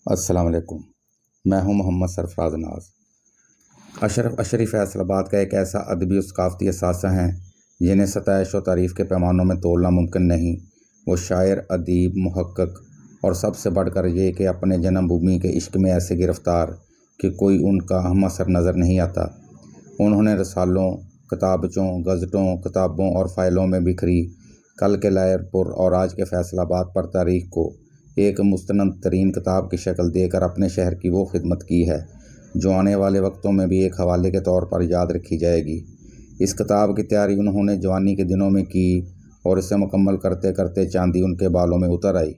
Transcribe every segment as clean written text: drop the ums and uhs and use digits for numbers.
अस्सलाम वालेकुम। मैं हूं मोहम्मद सरफराज नाज। अशरफ अशरी फैसलाबाद का एक ऐसा अदबी और सकाफ़ती असासा हैं जिन्हें सताइश व तारीफ़ के पैमानों में तोलना मुमकिन नहीं। वो शायर, अदीब, मुहक्किक और सबसे बढ़कर ये कि अपने जन्मभूमि के इश्क में ऐसे गिरफ़्तार कि कोई उनका हमअसर नज़र नहीं आता। उन्होंने रसालों, किताबचों, गज़टों, किताबों और फ़ाइलों में बिखरी कल के लायरपुर और आज के फैसलाबाद पर तारीख़ को एक मुस्तनद तरीन किताब की शक्ल देकर अपने शहर की वो खिदमत की है जो आने वाले वक्तों में भी एक हवाले के तौर पर याद रखी जाएगी। इस किताब की तैयारी उन्होंने जवानी के दिनों में की और इसे मुकम्मल करते करते चांदी उनके बालों में उतर आई।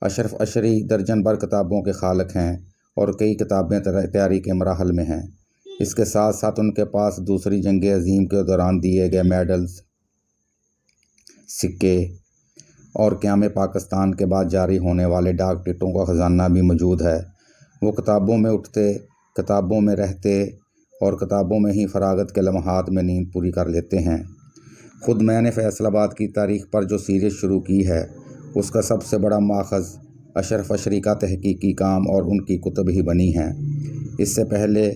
अशरफ अशरी दर्जन भर किताबों के खालिक हैं और कई किताबें तैयारी के मराहल में हैं। इसके साथ साथ उनके पास दूसरी जंग अजीम के दौरान दिए गए मेडल्स, सिक्के और क़याम पाकिस्तान के बाद जारी होने वाले डाक टिकटों का ख़जाना भी मौजूद है। वो किताबों में उठते, किताबों में रहते और किताबों में ही फरागत के लम्हात में नींद पूरी कर लेते हैं। ख़ुद मैंने फैसलाबाद की तारीख़ पर जो सीरीज़ शुरू की है उसका सबसे बड़ा माखज़ अशरफ अशरी का तहकीकी काम और उनकी कुतुब ही बनी हैं। इससे पहले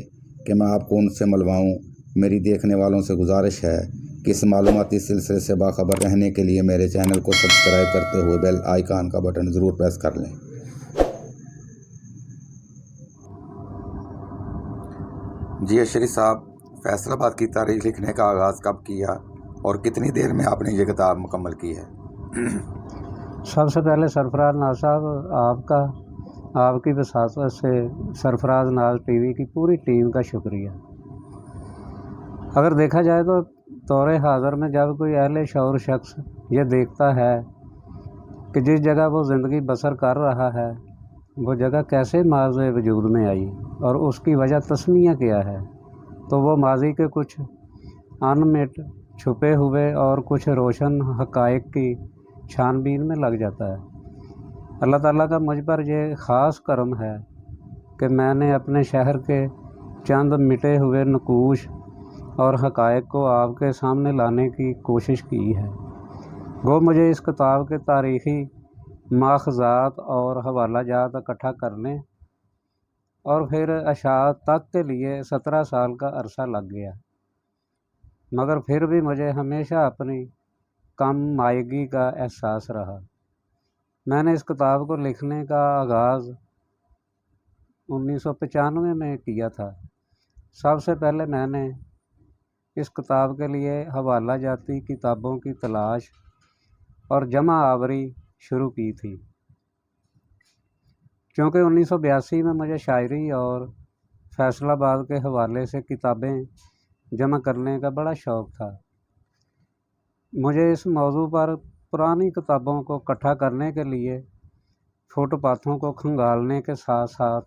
कि मैं आपको उनसे मिलवाऊँ, मेरी देखने वालों से गुजारिश है कि इस मालूमाती सिलसिले से बाखबर रहने के लिए मेरे चैनल को सब्सक्राइब करते हुए बेल आइकन का बटन ज़रूर प्रेस कर लें। जी अशरी साहब, फैसलाबाद की तारीख़ लिखने का आगाज़ कब किया और कितनी देर में आपने ये किताब मुकम्मल की है? सबसे पहले सरफराज नाज साहब, आपकी वसातत से सरफराज नाज टीवी की पूरी टीम का शुक्रिया। अगर देखा जाए तो दौरे हाज़र में जब कोई अहले शऊर शख्स ये देखता है कि जिस जगह वो ज़िंदगी बसर कर रहा है वो जगह कैसे माज़े वजूद में आई और उसकी वजह तस्मिया क्या है, तो वो माजी के कुछ अनमिट, छुपे हुए और कुछ रोशन हक़ाइक़ की छानबीन में लग जाता है। अल्लाह ताला का मुझ पर यह ख़ास करम है कि मैंने अपने शहर के चंद मिटे हुए नकूश और हक़ाइक़ को आपके सामने लाने की कोशिश की है। वो मुझे इस किताब के तारीख़ी माख़ज़ात और हवाला जात इकट्ठा करने और फिर अशात तक के लिए 17 साल का अरसा लग गया, मगर फिर भी मुझे हमेशा अपनी कम मायगी का एहसास रहा। मैंने इस किताब को लिखने का आगाज़ 1995 में किया था। सबसे पहले मैंने इस किताब के लिए हवाला जाती किताबों की तलाश और जमा आवरी शुरू की थी, क्योंकि 1982 में मुझे शायरी और फैसलाबाद के हवाले से किताबें जमा करने का बड़ा शौक़ था। मुझे इस मौजू पर पुरानी किताबों को इकट्ठा करने के लिए फुटपाथों को खंगालने के साथ साथ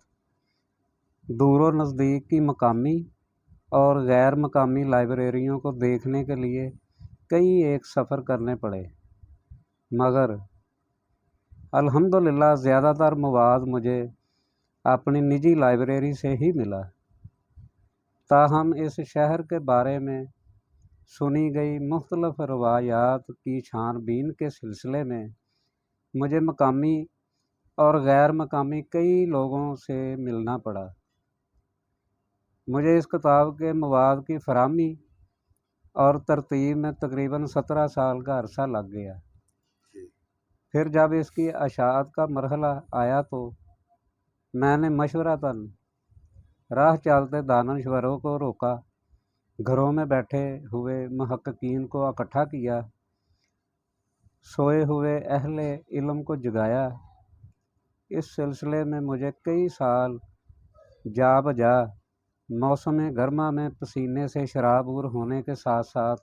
दूर व नज़दीक की मकामी और गैर मकामी लाइब्रेरियों को देखने के लिए कई एक सफ़र करने पड़े, मगर अल्हम्दुलिल्लाह ज़्यादातर मवाद मुझे अपनी निजी लाइब्रेरी से ही मिला। ताहम इस शहर के बारे में सुनी गई मुख्तलिफ़ रवायात की छानबीन के सिलसिले में मुझे मकामी और गैर मकामी कई लोगों से मिलना पड़ा। मुझे इस किताब के मवाद की फराहमी और तरतीब में तकरीबन 17 साल का अरसा लग गया। फिर जब इसकी अशात का मरहला आया तो मैंने मशवरतन राह चलते दानश्वरों को रोका, घरों में बैठे हुए मुहक्किकीन को इकट्ठा किया, सोए हुए अहले इल्म को जगाया। इस सिलसिले में मुझे कई साल जा बजा मौसम गर्मा में पसीने से शराबूर होने के साथ साथ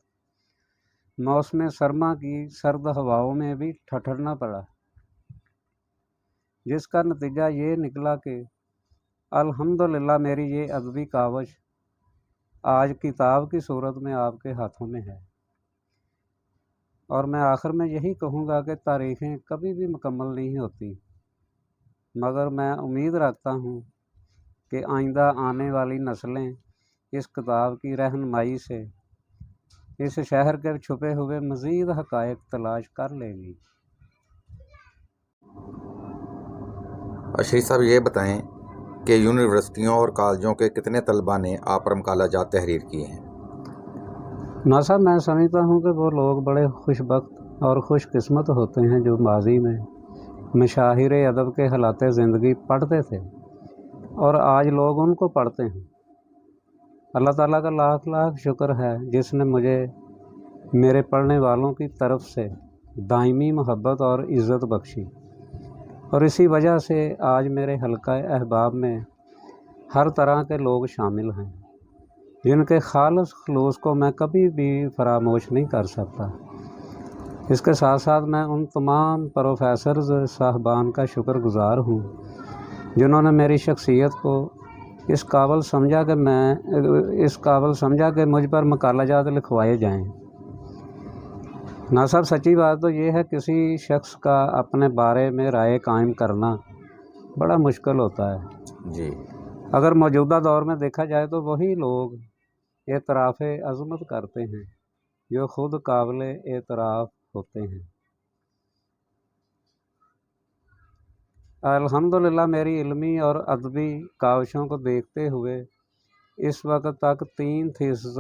मौसम सरमा की सर्द हवाओं में भी ठठरना पड़ा, जिसका नतीजा ये निकला कि अल्हम्दुलिल्लाह मेरी ये अदबी कावश आज किताब की सूरत में आपके हाथों में है। और मैं आखिर में यही कहूँगा कि तारीख़ें कभी भी मुकम्मल नहीं होती, मगर मैं उम्मीद रखता हूँ कि आइंदा आने वाली नस्लें इस किताब की रहनुमाई से इस शहर के छुपे हुए मज़ीद हक़ाइक़ तलाश कर लेंगी। اشرف صاحب یہ بتائیں کہ یونیورسٹیوں اور کالجوں کے کتنے طلباء نے آپ پر مقالہ جات تحریر کیے ہیں؟ ناصر، میں سمجھتا ہوں کہ وہ لوگ بڑے خوش بخت اور خوش قسمت ہوتے ہیں جو ماضی میں مشاہیر ادب کے حالات زندگی پڑھتے تھے اور آج لوگ ان کو پڑھتے ہیں۔ اللہ تعالیٰ کا لاکھ لاکھ شکر ہے جس نے مجھے میرے پڑھنے والوں کی طرف سے دائمی محبت اور عزت بخشی، اور اسی وجہ سے آج میرے حلقہ احباب میں ہر طرح کے لوگ شامل ہیں جن کے خالص خلوص کو میں کبھی بھی فراموش نہیں کر سکتا۔ اس کے ساتھ ساتھ میں ان تمام پروفیسرز صاحبان کا شکر گزار ہوں جنہوں نے میری شخصیت کو اس قابل سمجھا کہ مجھ پر مقالہ جات لکھوائے جائیں۔ ناصر، سچی بات تو یہ ہے کسی شخص کا اپنے بارے میں رائے قائم کرنا بڑا مشکل ہوتا ہے۔ جی، اگر موجودہ دور میں دیکھا جائے تو وہی لوگ اعتراف عظمت کرتے ہیں جو خود قابل اعتراف ہوتے ہیں۔ الحمدللہ میری علمی اور ادبی کاوشوں کو دیکھتے ہوئے اس وقت تک 3 تھیسز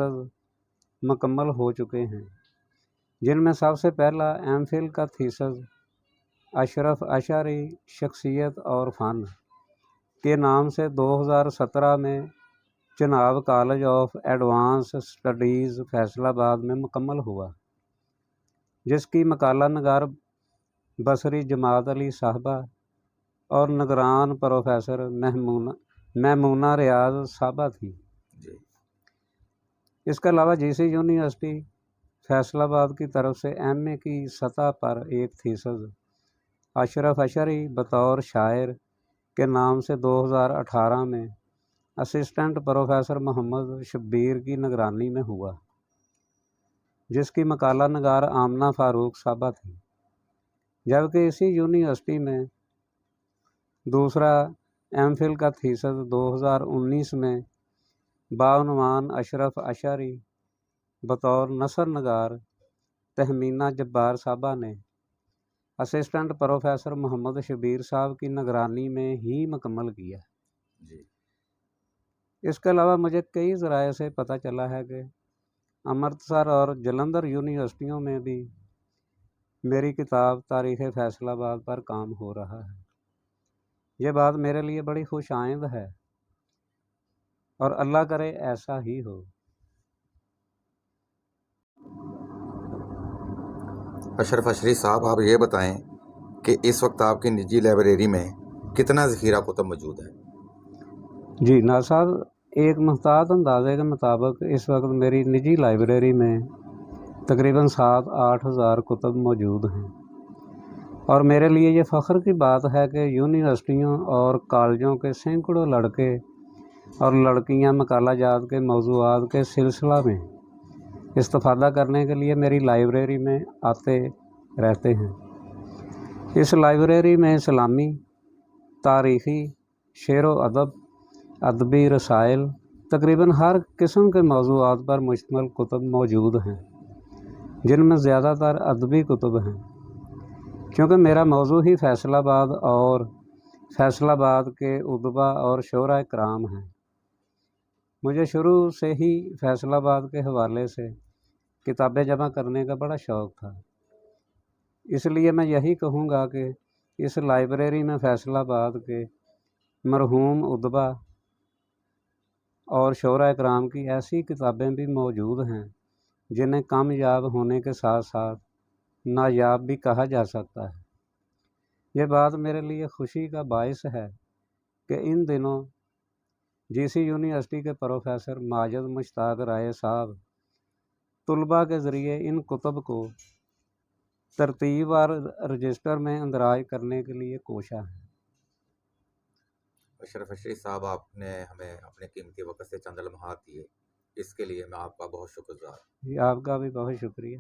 مکمل ہو چکے ہیں، جن میں سب سے پہلا ایم فل کا تھیسز اشرف اشعری شخصیت اور فن کے نام سے 2017 میں Chenab college of advance studies Faisal آباد میں مکمل ہوا، جس کی مقالہ نگار بصری جماعت علی صاحبہ اور نگران پروفیسر میمونہ ریاض صاحبہ تھی۔ اس کے علاوہ جی سی یونیورسٹی فیصل آباد کی طرف سے ایم اے کی سطح پر ایک تھیسز اشرف اشعری بطور شاعر کے نام سے 2018 میں اسسٹنٹ پروفیسر محمد شبیر کی نگرانی میں ہوا، جس کی مقالہ نگار آمنہ فاروق صاحبہ تھی، جبکہ اسی یونیورسٹی میں دوسرا ایم فل کا تھیسز 2019 میں بعنوان اشرف اشعری بطور نثر نگار تہمینہ جبار صاحبہ نے اسسٹنٹ پروفیسر محمد شبیر صاحب کی نگرانی میں ہی مکمل کیا۔ اس کے علاوہ مجھے کئی ذرائع سے پتہ چلا ہے کہ امرتسر اور جلندھر یونیورسٹیوں میں بھی میری کتاب تاریخ فیصل آباد پر کام ہو رہا ہے۔ یہ بات میرے لیے بڑی خوش آئند ہے اور اللہ کرے ایسا ہی ہو۔ اشرف اشعری صاحب، آپ یہ بتائیں کہ اس وقت آپ کی نجی لائبریری میں کتنا ذخیرہ کتب موجود ہے؟ جی ناصر، ایک محتاط اندازے کے مطابق اس وقت میری نجی لائبریری میں تقریباً 7-8 ہزار کتب موجود ہیں، اور میرے لیے یہ فخر کی بات ہے کہ یونیورسٹیوں اور کالجوں کے سینکڑوں لڑکے اور لڑکیاں مقالہ جات کے موضوعات کے سلسلہ میں استفادہ کرنے کے لیے میری لائبریری میں آتے رہتے ہیں۔ اس لائبریری میں اسلامی، تاریخی، شعر و ادب، ادبی رسائل، تقریباً ہر قسم کے موضوعات پر مشتمل کتب موجود ہیں، جن میں زیادہ تر ادبی کتب ہیں۔ کیونکہ میرا موضوع ہی فیصل آباد اور فیصل آباد کے ادبا اور شعراء کرام ہیں، مجھے شروع سے ہی فیصل آباد کے حوالے سے کتابیں جمع کرنے کا بڑا شوق تھا۔ اس لیے میں یہی کہوں گا کہ اس لائبریری میں فیصل آباد کے مرحوم ادبا اور شعراء کرام کی ایسی کتابیں بھی موجود ہیں جنہیں کامیاب ہونے کے ساتھ ساتھ نایاب بھی کہا جا سکتا ہے۔ یہ بات میرے لیے خوشی کا باعث ہے کہ ان دنوں جی سی یونیورسٹی کے پروفیسر ماجد مشتاق رائے صاحب طلباء کے ذریعے ان کتب کو ترتیب اور رجسٹر میں اندراج کرنے کے لیے کوشاں ہیں۔ اشرف اشعری صاحب، آپ نے ہمیں اپنے قیمتی وقت سے چند لمحات دیے، اس کے لیے میں آپ کا بہت شکر گزار ہوں۔ آپ کا بھی بہت شکریہ۔